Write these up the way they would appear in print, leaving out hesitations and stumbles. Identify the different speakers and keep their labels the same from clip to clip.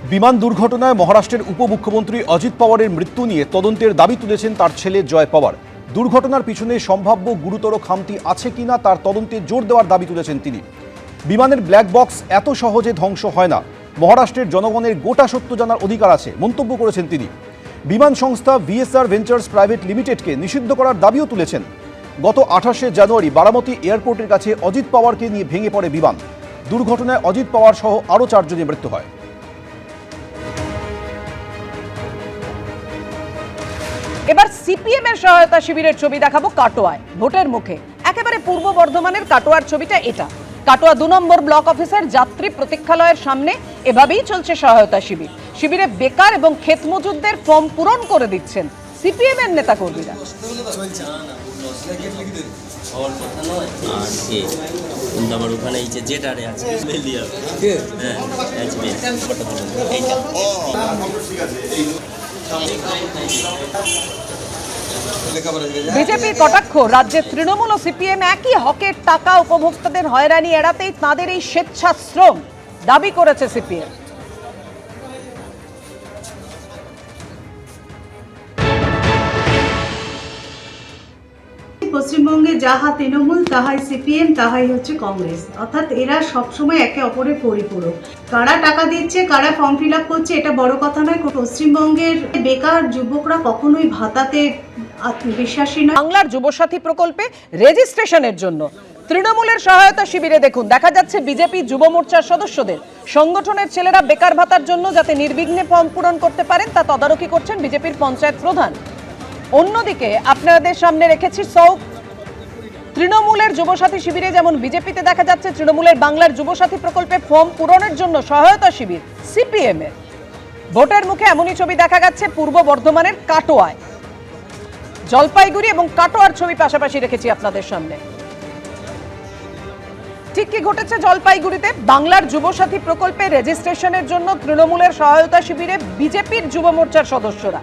Speaker 1: বিমান দুর্ঘটনায় মহারাষ্ট্রের উপমুখ্যমন্ত্রী অজিত পাওয়ারের মৃত্যু নিয়ে তদন্তের দাবি তুলেছেন তার ছেলে জয় পাওয়ার। দুর্ঘটনার পিছনে সম্ভাব্য গুরুতর খামতি আছে কিনা তার তদন্তে জোর দেওয়ার দাবি তুলেছেন তিনি। বিমানের ব্ল্যাক বক্স এত সহজে ধ্বংস হয় না, মহারাষ্ট্রের জনগণের গোটা সত্য জানার অধিকার আছে মন্তব্য করেছেন তিনি। বিমান সংস্থা ভিএসআর ভেঞ্চার্স প্রাইভেট লিমিটেডকে নিষিদ্ধ করার দাবিও তুলেছেন। গত 28শে জানুয়ারি বারামতি এয়ারপোর্টের কাছে অজিত পাওয়ারকে নিয়ে ভেঙে পড়ে বিমান। দুর্ঘটনায় অজিত পাওয়ার সহ আরও 4 জনের মৃত্যু হয়।
Speaker 2: এবার সিপিএম এর সহায়তা শিবিরের ছবি দেখাবো কাটোয়ায়, ভোটের মুখে। একেবারে পূর্ব বর্ধমানের কাটোয়ার ছবিটা এটা। কাটোয়া 2 নম্বর ব্লক অফিসের যাত্রী প্রতীক্ষালয়ের সামনে এভাবেই চলছে সহায়তা শিবির। শিবিরে বেকার এবং ক্ষেত মজুরদের ফর্ম পূরণ করে দিচ্ছেন সিপিএম এর নেতা কর্মীরা। বিজেপির কটাক্ষ, রাজ্যের তৃণমূল ও সিপিএম একই হকের টাকা উপভোক্তাদের হয়রানি এড়াতেই তাদের এই স্বেচ্ছাশ্রম দাবি করেছে সিপিএম।
Speaker 3: পশ্চিমবঙ্গে যাহা তৃণমূল তাহাই সিপিএম তাহাই হচ্ছে কংগ্রেস, অর্থাৎ এরা সবসময় একে অপরের পরিপূরক। কারা টাকা দিচ্ছে, কারা ফর্ম ফিল আপ করছে, এটা বড় কথা নয়। পশ্চিমবঙ্গের বেকার যুবকরা কখনোই ভাতাতে বিশ্বাসী নয়।
Speaker 2: বাংলার যুবসাথী প্রকল্পে রেজিস্ট্রেশনের জন্য তৃণমূলের সহায়তা শিবিরে দেখুন দেখা যাচ্ছে বিজেপি যুব মোর্চার সদস্যদের। সংগঠনের ছেলেরা বেকার ভাতার জন্য যাতে নির্বিঘ্নে ফর্ম পূরণ করতে পারেন তা তদারকি করছেন বিজেপির পঞ্চায়েত প্রধান। অন্যদিকে আপনাদের সামনে রেখেছি তৃণমূলের যুবসাথী শিবিরে যেমন বিজেপিতে দেখা যাচ্ছে তৃণমূলের বাংলার যুবসাথী প্রকল্পে ফর্ম পূরণের জন্য সহায়তা শিবির সিপিএম এর। ভোটের মুখে এমনই ছবি দেখা যাচ্ছে পূর্ব বর্ধমানের কাটোয়ায়। জলপাইগুড়ি এবং কাটোয়ার ছবি পাশাপাশি রেখেছি আপনাদের সামনে। ঠিক কি ঘটেছে জলপাইগুড়িতে? বাংলার যুবসাথী প্রকল্পে রেজিস্ট্রেশনের জন্য তৃণমূলের সহায়তা শিবিরে বিজেপির যুব মোর্চার সদস্যরা।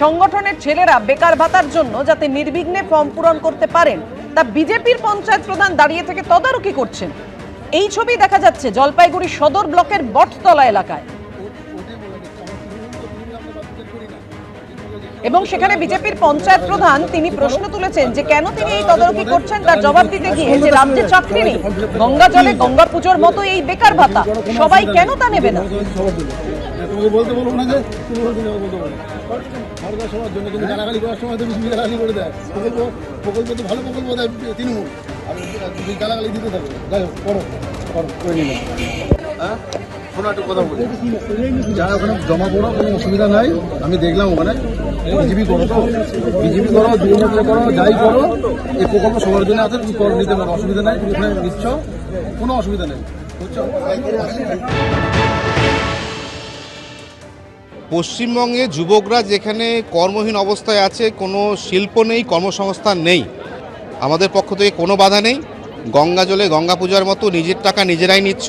Speaker 2: সংগঠনের ছেলেরা বেকার ভাতার জন্য যাতে নির্বিঘ্নে ফর্ম পূরণ করতে পারেন তা বিজেপির পঞ্চায়েত প্রধান দাঁড়িয়ে থেকে তদারকি করছেন। এই ছবি দেখা যাচ্ছে জলপাইগুড়ি সদর ব্লকের বটতলা এলাকায় এবং সেখানে বিজেপির পঞ্চায়েত প্রধান তিনি প্রশ্ন তুলেছেন যে কেন তিনি এই তদারকি করছেন। তার জবাব দিতে গিয়ে যে রাজ্যে চাকরি নেই, গঙ্গা জলে গঙ্গা পুজোর মতো এই বেকার ভাতা সবাই কেন তা নেবে না।
Speaker 4: যারা ওখানে জমা করো কোনো অসুবিধা নাই, আমি দেখলাম ওখানে বিজেপি করো, তো বিজেপি করো, যুবমোর্চা করো, যাই করো, এই প্রকল্প সবার জন্য আছে, তুমি করো, নিতে পারো, অসুবিধা নাই। তুমি ওখানে নিচ্ছ, কোনো অসুবিধা নেই।
Speaker 5: পশ্চিমবঙ্গে যুবকরা যেখানে কর্মহীন অবস্থায় আছে, কোনো শিল্প নেই, কর্মসংস্থান নেই, আমাদের পক্ষ থেকে কোনো বাধা নেই। গঙ্গা জলে গঙ্গা পূজার মতো নিজের টাকা নিজেরাই নিচ্ছ,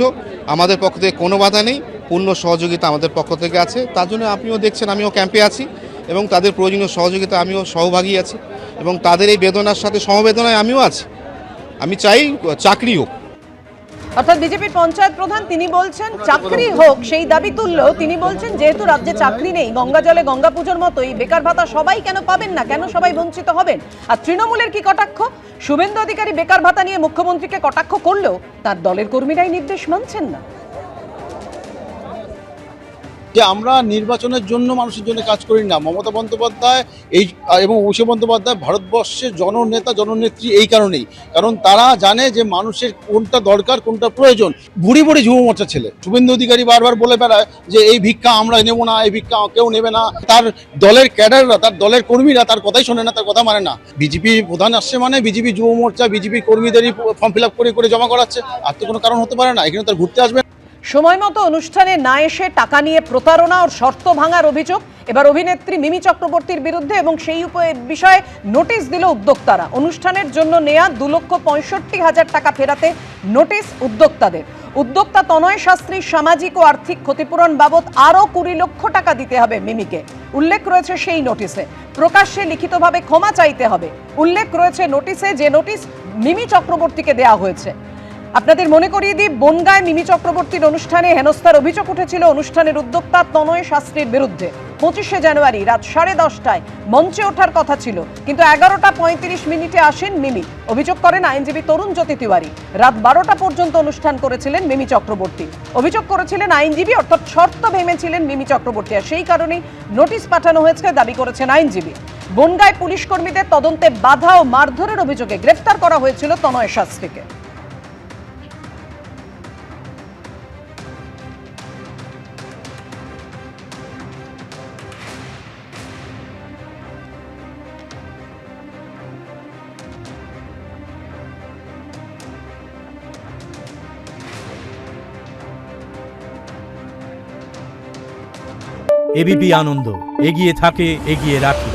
Speaker 5: আমাদের পক্ষ থেকে কোনো বাধা নেই। পূর্ণ সহযোগিতা আমাদের পক্ষ থেকে আছে। তার জন্য আপনিও দেখছেন আমিও ক্যাম্পে আছি এবং তাদের প্রয়োজনীয় সহযোগিতা আমিও সহভাগী আছি এবং তাদের এই বেদনার সাথে সমবেদনায় আমিও আছি। আমি চাই চাকরি হোক।
Speaker 2: অর্থাৎ বিজেপির পঞ্চায়েত প্রধান তিনি বলছেন চাকরি হোক, সেই দাবি তুললেও তিনি বলছেন যেহেতু রাজ্যে চাকরি নেই, গঙ্গা জলে গঙ্গা পুজোর মতোই বেকার ভাতা সবাই কেন পাবেন না, কেন সবাই বঞ্চিত হবেন। আর তৃণমূলের কি কটাক্ষ? শুভেন্দু অধিকারী বেকার ভাতা নিয়ে মুখ্যমন্ত্রীকে কটাক্ষ করলেও তার দলের কর্মীরাই নির্দেশ মানছেন না।
Speaker 4: যে আমরা নির্বাচনের জন্য মানুষের জন্য কাজ করি না। মমতা বন্দ্যোপাধ্যায় এবং অভিষেক বন্দ্যোপাধ্যায় ভারতবর্ষের জননেতা জননেত্রী এই কারণেই, কারণ তারা জানে যে মানুষের কোনটা দরকার কোনটা প্রয়োজন। বুড়ি বুড়ি যুব মোর্চার ছেলে শুভেন্দু অধিকারী বারবার বলে বেড়ায় যে এই ভিক্ষা আমরা নেব না, এই ভিক্ষা কেউ নেবে না। তার দলের ক্যাডাররা, তার দলের কর্মীরা তার কথাই শোনে না, তার কথা মানে না। বিজেপি প্রধান আসছে মানে বিজেপি যুব মোর্চা বিজেপি কর্মীদেরই ফর্ম ফিল আপ করে করে জমা করাচ্ছে, আর তো কোনো কারণ হতে পারে না। এখানে তার ঘুরতে আসবে।
Speaker 2: সময় মতো অনুষ্ঠানে না এসে টাকা নিয়ে প্রতারণা ও শর্ত ভাঙার অভিযোগ এবার অভিনেত্রী মিমি চক্রবর্তীর বিরুদ্ধে এবং সেই বিষয়ে নোটিশ দিল উদ্যোক্তারা। অনুষ্ঠানের জন্য নেয়া 2,65,000 টাকা ফেরাতে নোটিশ উদ্যোক্তাদের। উদ্যোক্তা তনয় শাস্ত্রীর সামাজিক ও আর্থিক ক্ষতিপূরণ বাবদ আরও 20 লক্ষ টাকা দিতে হবে মিমিকে। উল্লেখ রয়েছে সেই নোটিশে। প্রকাশ্যে লিখিতভাবে ক্ষমা চাইতে হবে। উল্লেখ রয়েছে নোটিশে, যে নোটিশ মিমি চক্রবর্তীকে দেওয়া হয়েছে। আপনাদের মনে করিয়ে দিই, বনগাঁয় মিমি চক্রবর্তীর অনুষ্ঠানে হেনস্থার অভিযোগ উঠেছিল অনুষ্ঠানের উদ্যোক্তা তনয় শাস্ত্রীর বিরুদ্ধে। 25শে জানুয়ারি রাত 10:30টায় মঞ্চে ওঠার কথা ছিল, কিন্তু 11:35 আসেন মিমি। অভিযোগ করেন আইনজীবী তরুণ জ্যোতি তিওয়ারি। রাত 12টা পর্যন্ত অনুষ্ঠান করেছিলেন মিমি চক্রবর্তী। অভিযোগ করেছিলেন আইনজীবী, অর্থাৎ শর্ত ভেঙেছিলেন মিমি চক্রবর্তী, আর সেই কারণেই নোটিশ পাঠানো হয়েছে দাবি করেছেন আইনজীবী। বনগাঁয় পুলিশ কর্মীদের তদন্তে বাধা ও মারধরের অভিযোগে গ্রেফতার করা হয়েছিল তনয় শাস্ত্রীকে।
Speaker 6: এবিপি আনন্দ, এগিয়ে থাকে, এগিয়ে রাখে।